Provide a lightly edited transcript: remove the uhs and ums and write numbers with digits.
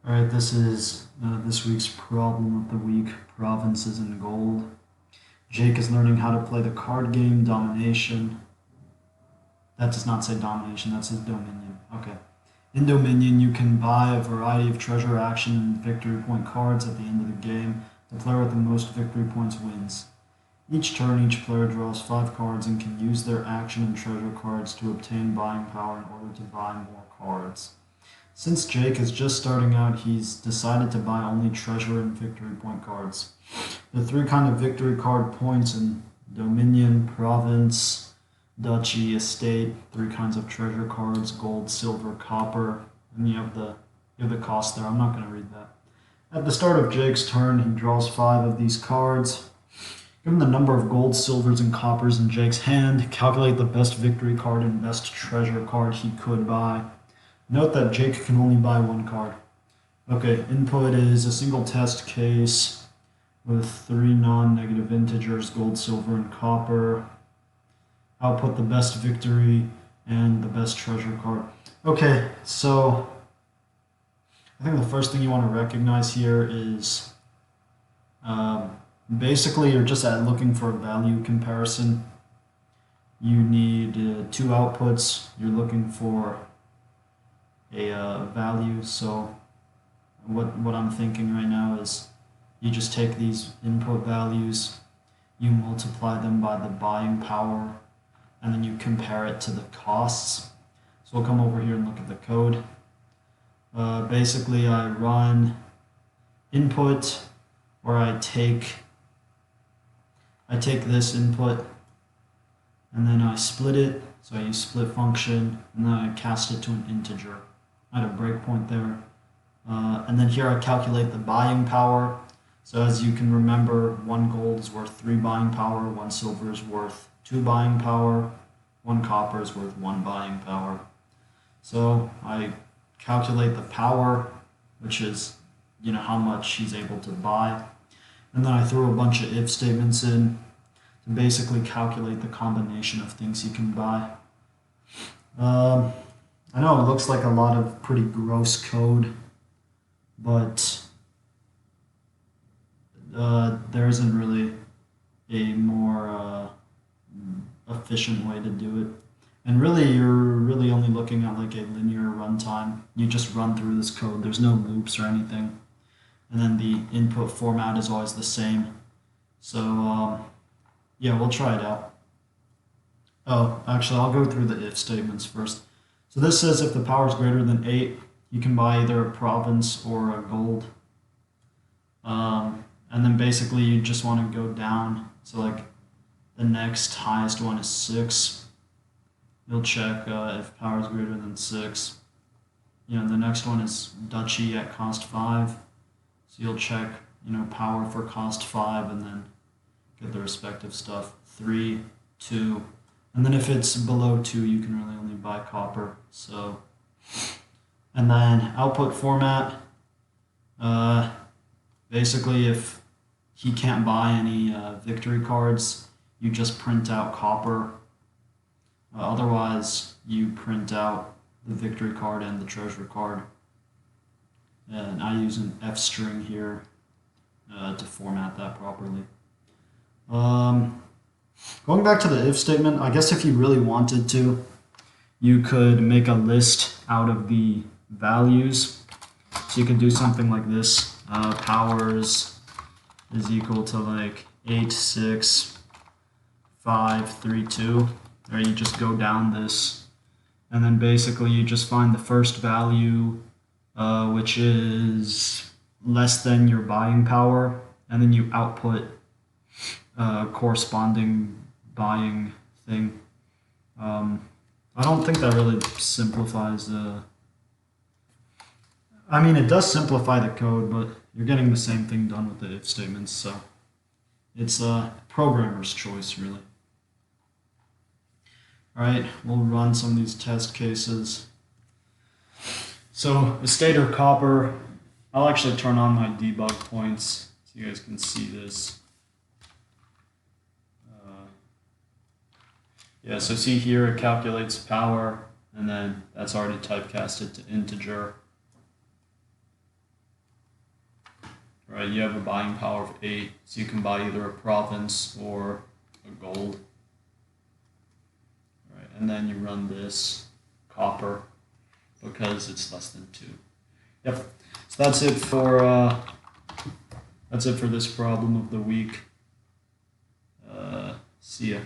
Alright, this is this week's problem of the week, provinces in gold. Jake is learning how to play the card game Domination. That does not say Domination, that says Dominion. Okay. In Dominion, you can buy a variety of treasure action and victory point cards at the end of the game. The player with the most victory points wins. Each turn, each player draws 5 cards and can use their action and treasure cards to obtain buying power in order to buy more cards. Since Jake is just starting out, he's decided to buy only treasure and victory point cards. The 3 kind of victory card points in Dominion, Province, Duchy, Estate, 3 kinds of treasure cards, gold, silver, copper, and you have the cost there. I'm not going to read that. At the start of Jake's turn, he draws 5 of these cards. Given the number of gold, silvers, and coppers in Jake's hand, calculate the best victory card and best treasure card he could buy. Note that Jake can only buy 1 card. Okay, input is a single test case with 3 non-negative integers, gold, silver, and copper. Output the best victory and the best treasure card. Okay, so I think the first thing you want to recognize here is basically you're just looking for a value comparison. You need 2 outputs. You're looking for a value. So what I'm thinking right now is you just take these input values, you multiply them by the buying power, and then you compare it to the costs. So we'll come over here and look at the code. Basically, I run input, where I take this input and then I split it. So I use split function, and then I cast it to an integer. I had a breakpoint there. And then here I calculate the buying power. So as you can remember, 1 gold is worth 3 buying power, 1 silver is worth 2 buying power, 1 copper is worth 1 buying power. So I calculate the power, which is how much he's able to buy. And then I throw a bunch of if statements in to basically calculate the combination of things he can buy. I know it looks like a lot of pretty gross code, but there isn't really a more efficient way to do it. And really, you're really only looking at like a linear runtime. You just run through this code. There's no loops or anything. And then the input format is always the same. So yeah, we'll try it out. Oh, actually, I'll go through the if statements first. So this says if the power is greater than 8, you can buy either a province or a gold. And then basically you just want to go down. So like the next highest one is 6. You'll check if power is greater than 6. The next one is Duchy at cost 5. So you'll check, power for cost 5 and then get the respective stuff. 3, 2, and then if it's below 2, you can really only buy copper. So, and then output format. Basically, if he can't buy any victory cards, you just print out copper. Otherwise, you print out the victory card and the treasure card. And I use an F string here to format that properly. Going back to the if statement, I guess if you really wanted to, you could make a list out of the values. So you could do something like this. Powers is equal to like 8, 6, 5, 3, 2. Or you just go down this, and then basically you just find the first value, which is less than your buying power, and then you output corresponding buying thing. I don't think that really simplifies I mean, it does simplify the code, but you're getting the same thing done with the if statements, so it's a programmer's choice, really. Alright, we'll run some of these test cases. So, estate or copper, I'll actually turn on my debug points so you guys can see this. Yeah, so see here it calculates power, and then that's already typecasted to integer. right? You have a buying power of 8, so you can buy either a province or a gold. Right, and then you run this copper because it's less than 2. Yep. So that's it for this problem of the week. See ya.